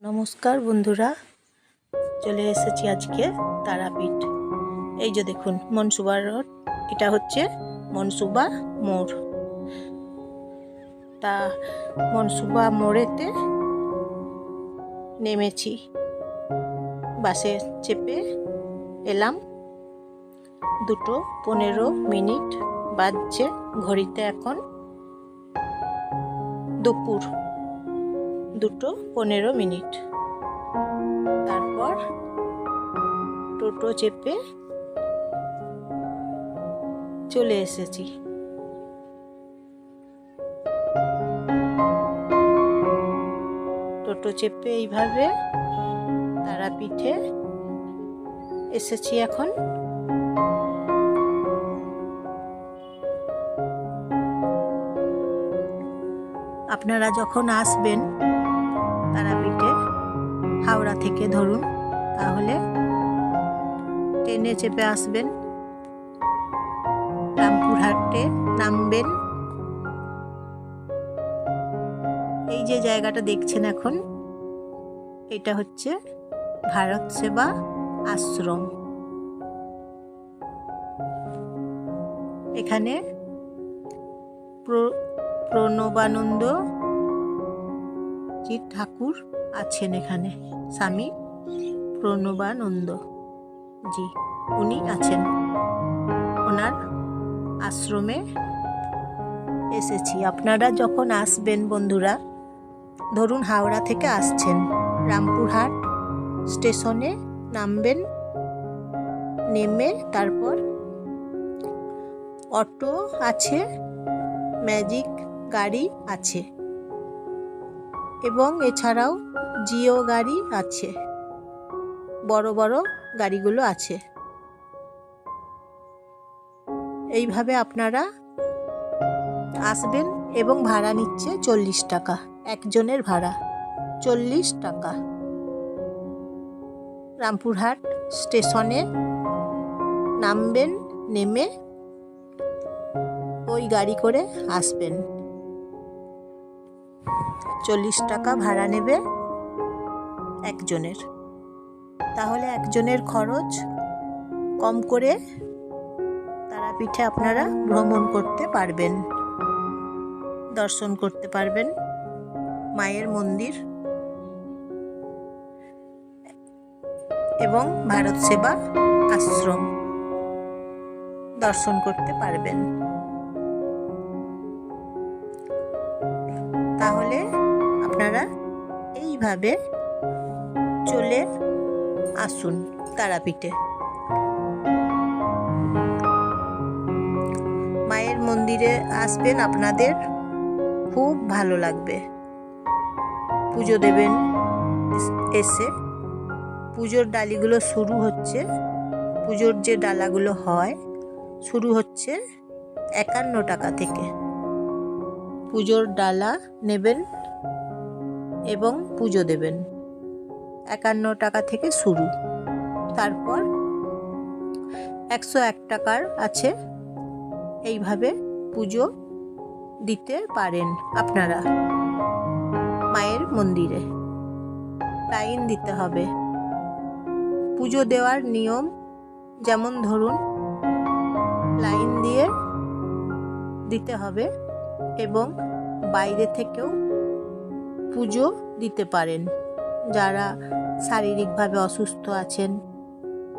নমস্কার বন্ধুরা, চলে এসেছি আজকে তারাপীঠ। এই যে দেখুন মনসুবা রোড, এটা হচ্ছে মনসুবা মোড়। তা মনসুবা মোড়েতে নেমেছি, বাসে চেপে এলাম। 2:15 বাজছে ঘড়িতে, এখন দুপুর 2:15। তারপর টোটো চেপে চলে এসেছি। টোটো চেপে এইভাবে তারাপীঠে এসেছি এখন। আপনারা যখন আসবেন তারাপীঠে হাওড়া থেকে ধরুন, তাহলে ট্রেনে চেপে আসবেন, রামপুরহাটে নামবেন। এই যে জায়গাটা দেখছেন এখন, এটা হচ্ছে ভারত সেবা আশ্রম। এখানে প্রণবানন্দ জি ঠাকুর আছেন, এখানে স্বামী প্রণবানন্দ জি উনি আছেন। ওনার আশ্রমে এসেছি। আপনারা যখন আসবেন বন্ধুরা, ধরুন হাওড়া থেকে আসছেন, রামপুরহাট স্টেশনে নামবেন। নেমে তারপর অটো আছে, ম্যাজিক গাড়ি আছে, এবং এছাড়াও জিও গাড়ি আছে, বড় বড় গাড়িগুলো আছে। এইভাবে আপনারা আসবেন, এবং ভাড়া নিচ্ছে 40 টাকা, একজনের ভাড়া 40 টাকা। রামপুরহাট স্টেশনে নামবেন, নেমে ওই গাড়ি করে আসবেন। 40 টাকা ভাড়া নেবে একজনের। তাহলে একজনের খরচ কম করে তারাপীঠে আপনারা ভ্রমণ করতে পারবেন, দর্শন করতে পারবেন মায়ের মন্দির এবং ভারত সেবা আশ্রম দর্শন করতে পারবেন। তাহলে আপনারা এইভাবে চলে আসুন তারাপীঠে। মায়ের মন্দিরে আসবেন, আপনাদের খুব ভালো লাগবে। পুজো দেবেন এসে। পুজোর ডালিগুলো শুরু হচ্ছে, পুজোর যে ডালাগুলো হয় শুরু হচ্ছে 51 টাকা থেকে। পুজোর ডালা নেবেন এবং পুজো দেবেন, 51 টাকা থেকে শুরু। তারপর 101 টাকার আছে। এইভাবে পুজো দিতে পারেন আপনারা মায়ের মন্দিরে। লাইন দিতে হবে। পুজো দেওয়ার নিয়ম, যেমন ধরুন লাইন দিয়ে দিতে হবে, এবং বাইরে থেকেও পুজো দিতে পারেন। যারা শারীরিকভাবে অসুস্থ আছেন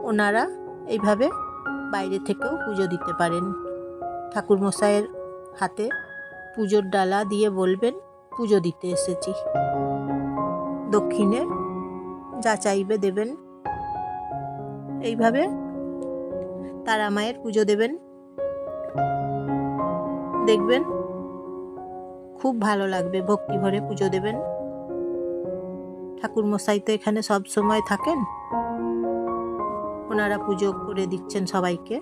ওনারা এইভাবে বাইরে থেকেও পুজো দিতে পারেন। ঠাকুরমশাইয়ের হাতে পুজোর ডালা দিয়ে বলবেন, পুজো দিতে এসেছি। দক্ষিণে যা চাইবে দেবেন। এইভাবে তারা মায়ের পুজো দেবেন, দেখবেন খুব ভালো লাগবে। ভক্তি ভরে পুজো দেবেন। ঠাকুরমশাই তো এখানে সব সময় থাকেন, ওনারা পুজো করে দিচ্ছেন সবাইকে,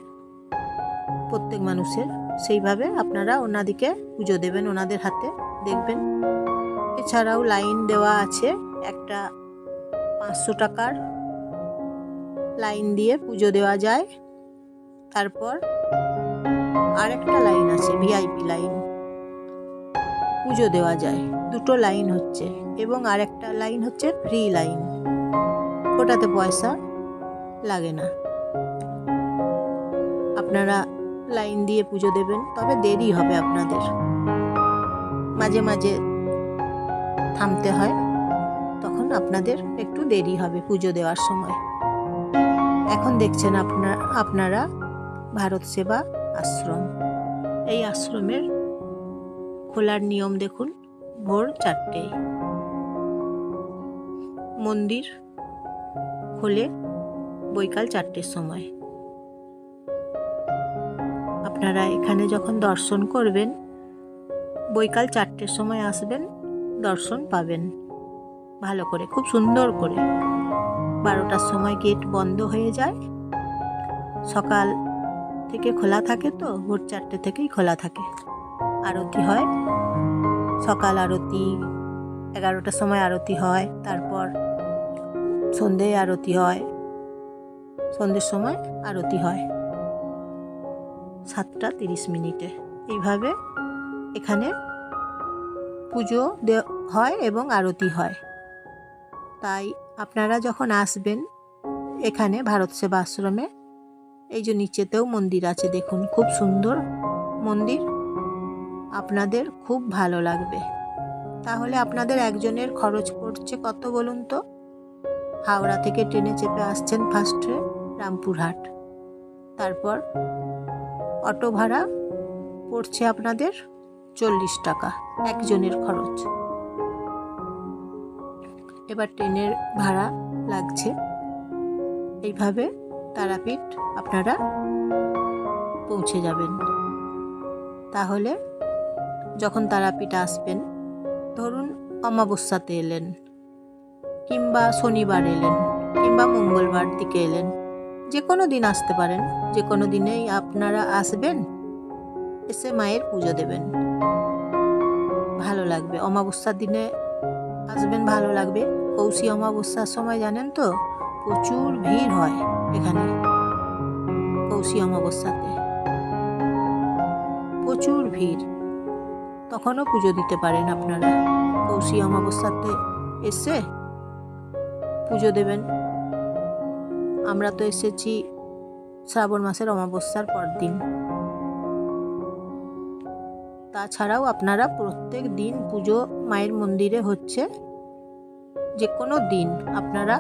প্রত্যেক মানুষের। সেইভাবে আপনারা ওনাদিকে পুজো দেবেন, ওনাদের হাতে দেখবেন। এছাড়াও লাইন দেওয়া আছে, একটা 500 টাকার লাইন দিয়ে পুজো দেওয়া যায়। তারপর আরেকটা লাইন আছে, ভিআইপি লাইন, পুজো দেওয়া যায়। 2টো লাইন হচ্ছে। এবং আরেকটা লাইন হচ্ছে ফ্রি লাইন, ওটাতে পয়সা লাগে না। আপনারা লাইন দিয়ে পুজো দেবেন, তবে দেরি হবে আপনাদের, মাঝে মাঝে থামতে হয়, তখন আপনাদের একটু দেরি হবে পুজো দেওয়ার সময়। এখন দেখছেন আপনারা ভারত সেবা আশ্রম। এই আশ্রমের খোলার নিয়ম দেখুন, ভোর 4টেয় মন্দির খোলে, বৈকাল 4টের সময়। আপনারা এখানে যখন দর্শন করবেন, বৈকাল 4টের সময় আসবেন, দর্শন পাবেন ভালো করে, খুব সুন্দর করে। 12টার সময় গেট বন্ধ হয়ে যায়, সকাল থেকে খোলা থাকে, তো ভোর 4টে থেকেই খোলা থাকে। আরতি হয়, সকাল আরতি, 11টার সময় আরতি হয়, তারপর সন্ধ্যেয় আরতি হয়, সন্ধ্যের সময় আরতি হয় 7টা 30 মিনিটে। এইভাবে এখানে পুজো হয় এবং আরতি হয়। তাই আপনারা যখন আসবেন এখানে ভারত সেবা আশ্রমে, এই যে নিচেতেও মন্দির আছে দেখুন, খুব সুন্দর মন্দির, আপনাদের খুব ভালো লাগবে। তাহলে আপনাদের একজনের খরচ পড়ছে কত বলুন তো? হাওড়া থেকে ট্রেনে চেপে আসছেন ফার্স্টে রামপুরহাট, তারপর অটো ভাড়া পড়ছে আপনাদের 40 টাকা একজনের খরচ। এবার ট্রেনের ভাড়া লাগছে। এইভাবে তারাপীঠ আপনারা পৌঁছে যাবেন। তাহলে যখন তারাপীঠ আসবেন, ধরুন অমাবস্যাতে এলেন, কিংবা শনিবার এলেন, কিংবা মঙ্গলবার দিকে এলেন, যে কোনো দিন আসতে পারেন, যে কোনো দিনেই আপনারা আসবেন, এসে মায়ের পুজো দেবেন, ভালো লাগবে। অমাবস্যার দিনে আসবেন, ভালো লাগবে। কৌশী অমাবস্যার সময় জানেন তো প্রচুর ভিড় হয় এখানে, কৌশী অমাবস্যাতে প্রচুর ভিড়, তখনও পুজো দিতে পারেন আপনারা। কৌশী অমাবস্যাতে এসে পুজো দেবেন। আমরা তো এসেছি শ্রাবণ মাসের অমাবস্যার পর দিন। তাছাড়াও আপনারা প্রত্যেক দিন পুজো মায়ের মন্দিরে হচ্ছে, যে কোনো দিন আপনারা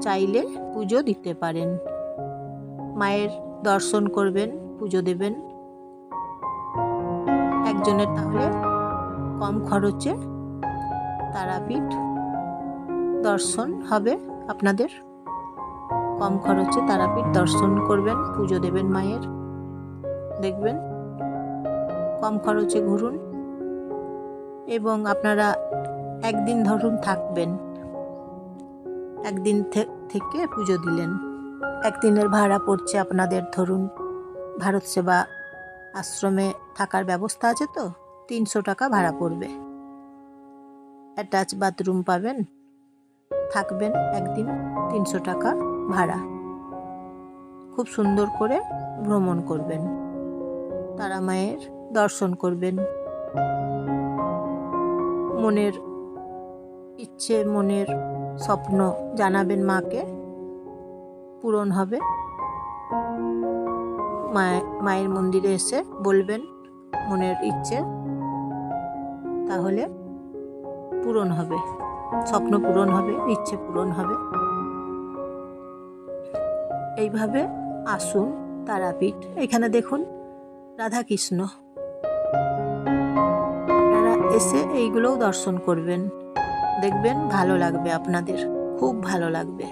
চাইলে পুজো দিতে পারেন, মায়ের দর্শন করবেন, পুজো দেবেন একজনের। তাহলে কম খরচে তারাপীঠ দর্শন হবে আপনাদের, কম খরচে তারাপীঠ দর্শন করবেন, পুজো দেবেন মায়ের, দেখবেন কম খরচে ঘুরুন। এবং আপনারা একদিন ধরুন থাকবেন, একদিন থেকে পুজো দিলেন, একদিনের ভাড়া পড়ছে আপনাদের, ধরুন ভারত সেবা আশ্রমে থাকার ব্যবস্থা আছে তো 300 টাকা ভাড়া পড়বে, অ্যাটাচ বাথরুম পাবেন, থাকবেন একদিন, 300 টাকা ভাড়া। খুব সুন্দর করে ভ্রমণ করবেন, তারা মায়ের দর্শন করবেন, মনের ইচ্ছে, মনের স্বপ্ন জানাবেন মাকে, পূরণ হবে। মায়ের মন্দিরে এসে বলবেন মনের ইচ্ছে, তাহলে পূরণ হবে, স্বপ্ন পূরণ হবে, ইচ্ছে পূরণ হবে। এইভাবে আসুন তারাপীঠ। এখানে দেখুন রাধাকৃষ্ণ, আপনারা এসে এইগুলোও দর্শন করবেন, দেখবেন ভালো লাগবে আপনাদের, খুব ভালো লাগবে।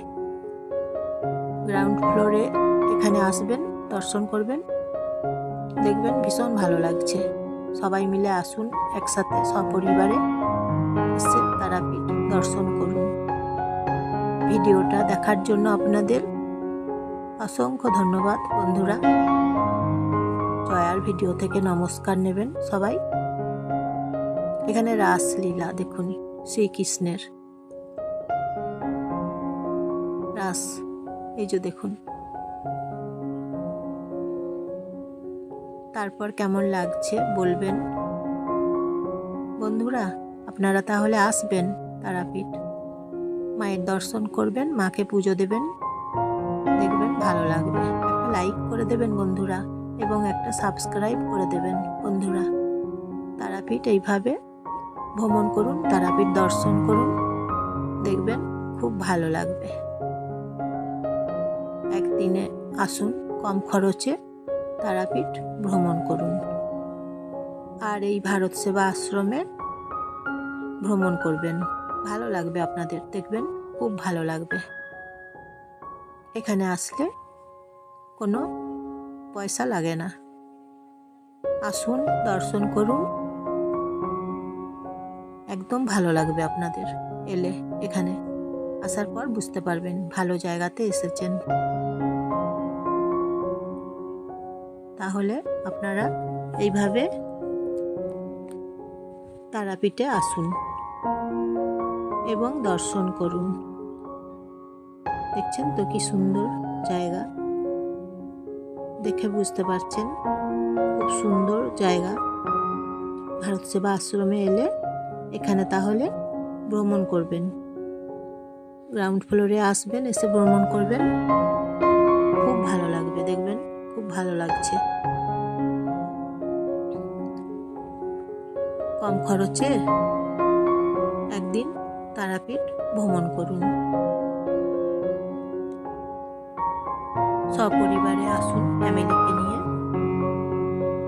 গ্রাউন্ড ফ্লোরে এখানে আসবেন, দর্শন করবেন, দেখবেন ভীষণ ভালো লাগছে। সবাই মিলে আসুন একসাথে, সপরিবারে এসে তারাপীঠ দর্শন করুন। ভিডিওটা দেখার জন্য আপনাদের অসংখ্য ধন্যবাদ বন্ধুরা। জয়ার ভিডিও থেকে নমস্কার নেবেন সবাই। এখানে রাসলীলা দেখুন, শ্রীকৃষ্ণের রাস, এই যে দেখুন। তারপর কেমন লাগছে বলবেন বন্ধুরা। আপনারা তাহলে আসবেন তারাপীঠ, মায়ের দর্শন করবেন, মাকে পুজো দেবেন, দেখবেন ভালো লাগবে। একটা লাইক করে দেবেন বন্ধুরা, এবং একটা সাবস্ক্রাইব করে দেবেন বন্ধুরা। তারাপীঠ এইভাবে ভ্রমণ করুন, তারাপীঠ দর্শন করুন, দেখবেন খুব ভালো লাগবে। একদিনে আসুন, কম খরচে তারাপীঠ ভ্রমণ করুন। আর এই ভারত সেবা আশ্রমে ভ্রমণ করবেন, ভালো লাগবে আপনাদের, দেখবেন খুব ভালো লাগবে। এখানে আসলে কোনো পয়সা লাগে না। আসুন, দর্শন করুন, একদম ভালো লাগবে আপনাদের। এলে এখানে আসার পর বুঝতে পারবেন ভালো জায়গাতে এসেছেন। তাহলে আপনারা এইভাবে তারাপীঠে আসুন এবং দর্শন করুন। দেখছেন তো কি সুন্দর জায়গা, দেখে বুঝতে পারছেন খুব সুন্দর জায়গা। ভারত সেবা আশ্রমে এলে এখানে তাহলে ভ্রমণ করবেন, গ্রাউন্ড ফ্লোরে আসবেন, এসে ভ্রমণ করবেন, খুব ভালো লাগবে, দেখবেন খুব ভালো লাগছে। কম খরচে একদিন তারাপীঠ ভ্রমণ করুন। সপরিবারে আসুন, ফ্যামিলিকে নিয়ে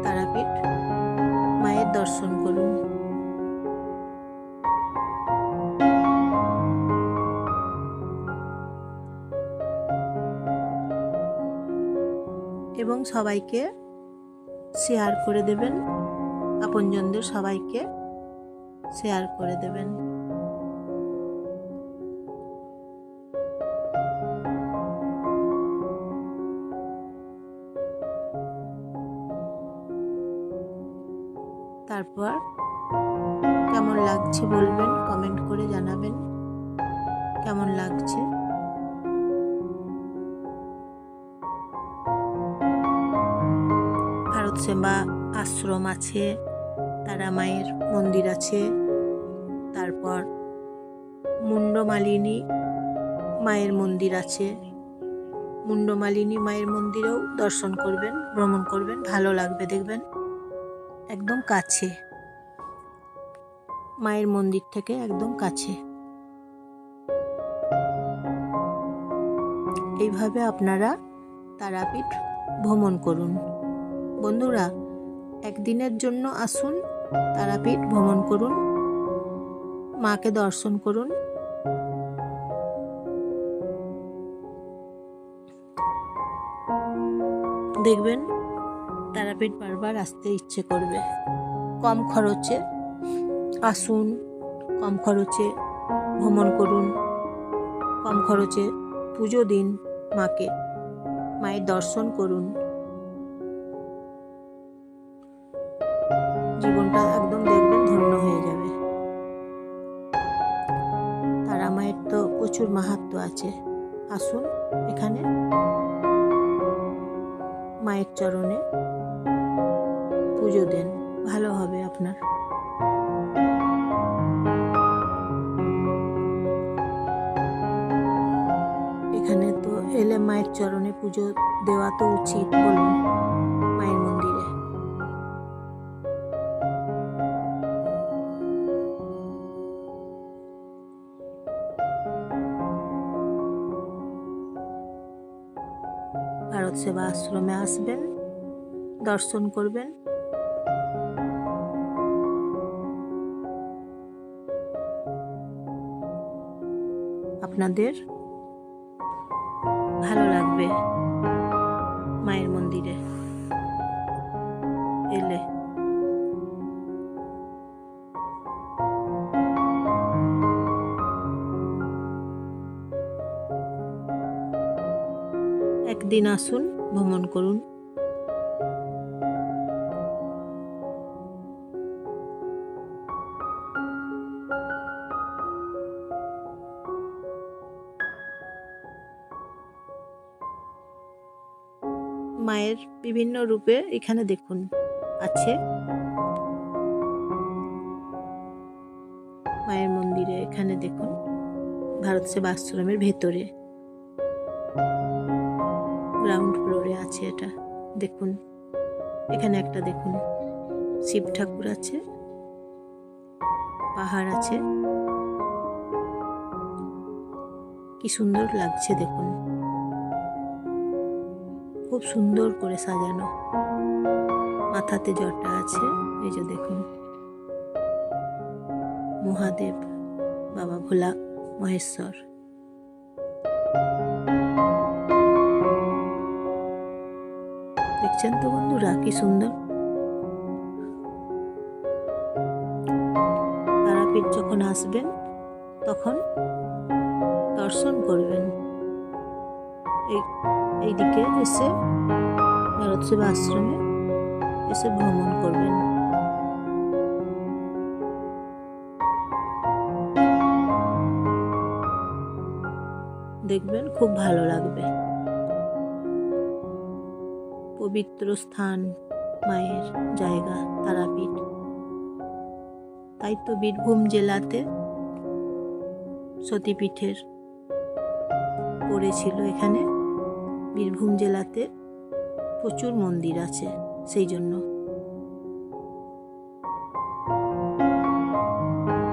তারাপীঠ মায়ের দর্শন করুন। এবং সবাইকে শেয়ার করে দেবেন, আপনজনদের সবাইকে শেয়ার করে দেবেন। তারপর কেমন লাগছে বলবেন, কমেন্ট করে জানাবেন কেমন লাগছে। ভারত সেবা আশ্রম আছে, তারা মায়ের মন্দির আছে, তারপর মুন্ডমালিনী মায়ের মন্দির আছে। মুন্ডমালিনী মায়ের মন্দিরেও দর্শন করবেন, ভ্রমণ করবেন, ভালো লাগবে, দেখবেন একদম কাছে, মায়ের মন্দির থেকে একদম কাছে। এইভাবে আপনারা তারাপীঠ ভ্রমণ করুন বন্ধুরা। একদিনের জন্য আসুন, তারাপীঠ ভ্রমণ করুন, মাকে দর্শন করুন। দেখবেন তারাপীঠ বারবার আসতে ইচ্ছে করবে। কম খরচে আসুন, কম খরচে ভ্রমণ করুন, কম খরচে পুজো দিন মাকে, মায়ের দর্শন করুন। জীবনটা একদম দেখবেন ধন্য হয়ে যাবে। তারা মায়ের তো প্রচুর মাহাত্ম্য আছে। আসুন এখানে মায়ের চরণে পুজো দেন, ভালো হবে আপনার। এখানে তো এলে মায়ের চরণে পুজো দেওয়া তো উচিত, বলুন, মায়ের মন্দিরে। ভারত সেবা আশ্রমে আসবেন, দর্শন করবেন, আপনাদের ভালো লাগবে মায়ের মন্দিরে এলে। একদিন আসুন, ভ্রমণ করুন। মায়ের বিভিন্ন রূপে এখানে দেখুন আছে। এখানে দেখুন ভারত সেবা আশ্রমের ভেতরে গ্রাউন্ড ফ্লোরে আছে এটা। দেখুন এখানে একটা দেখুন শিব ঠাকুর আছে, পাহাড় আছে, কি সুন্দর লাগছে দেখুন, খুব সুন্দর করে সাজানো। মাথাতে জটা আছে, এই যে দেখুন মহাদেব, বাবা ভোলা মহেশ্বর। দেখছেন তো বন্ধুরা কি সুন্দর। তারাপীঠ যখন আসবেন তখন দর্শন করবেন। এইদিকে এসে ভারত সেবা আশ্রমে এসে ভ্রমণ করবেন। দেখবেন খুব ভালো লাগবে। পবিত্র স্থান, মায়ের জায়গা তারাপীঠ। তাই তো বীরভূম জেলাতে সতীপীঠের পড়েছিল। এখানে বীরভূম জেলাতে প্রচুর মন্দির আছে, সেই জন্য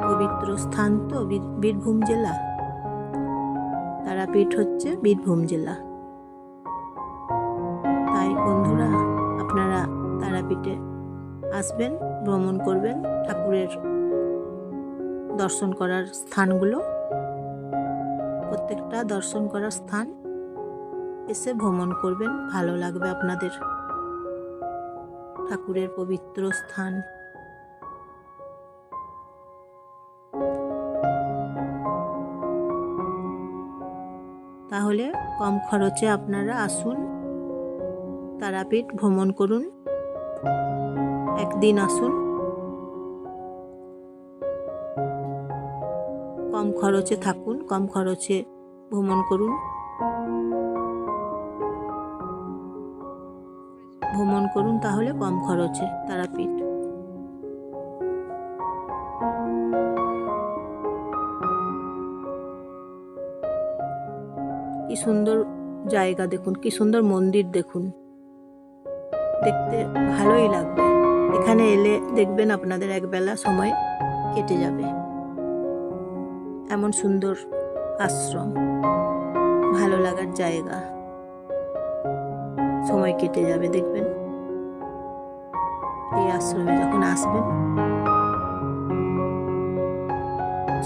পবিত্র স্থান তো বীরভূম জেলা, তারাপীঠ হচ্ছে বীরভূম জেলা। তাই বন্ধুরা আপনারা তারাপীঠে আসবেন, ভ্রমণ করবেন, ঠাকুরের দর্শন করার স্থানগুলো, প্রত্যেকটা দর্শন করার স্থান এসে ভ্রমণ করবেন, ভালো লাগবে আপনাদের। ঠাকুরের পবিত্র স্থান। তাহলে কম খরচে আপনারা আসুন, তারাপীঠ ভ্রমণ করুন, একদিন আসুন, কম খরচে থাকুন, কম খরচে ভ্রমণ করুন। ভ্রমণ করুন তাহলে কম খরচে তারাপীঠ। কি সুন্দর জায়গা দেখুন, কি সুন্দর মন্দির দেখুন, দেখতে ভালোই লাগবে। এখানে এলে দেখবেন আপনাদের একবেলা সময় কেটে যাবে। এমন সুন্দর আশ্রম, ভালো লাগার জায়গা, সময় কেটে যাবে দেখবেন। এই আশ্রমে যখন আসবেন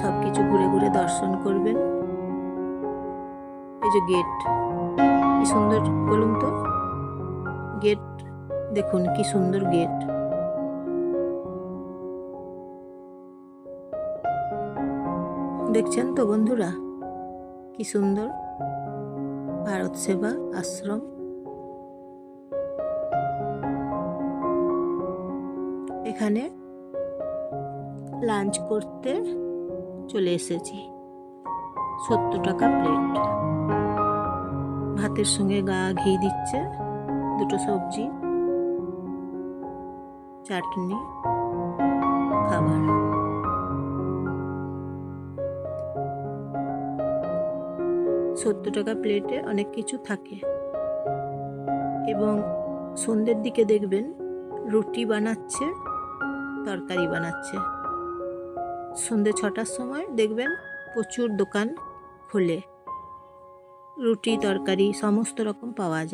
সবকিছু ঘুরে ঘুরে দর্শন করবেন। এই যে গেট, কি সুন্দর বলুন তো, গেট দেখুন কি সুন্দর গেট। দেখছেন তো বন্ধুরা কি সুন্দর ভারত সেবা আশ্রম। এখানে লাঞ্চ করতে চলে এসেছি। 70 টাকা প্লেট। ভাতের সঙ্গে গা ঘি দিচ্ছে, দুটো সবজি, চাটনি, খাবার। $70 টাকা প্লেটে অনেক কিছু থাকে। এবং সন্ধ্যের দিকে দেখবেন রুটি বানাচ্ছে, তরকারি বানাচ্ছে। সন্ধ্যে 6টার সময় দেখবেন প্রচুর দোকান খোলে, রুটি তরকারি সমস্ত রকম পাওয়া যায়।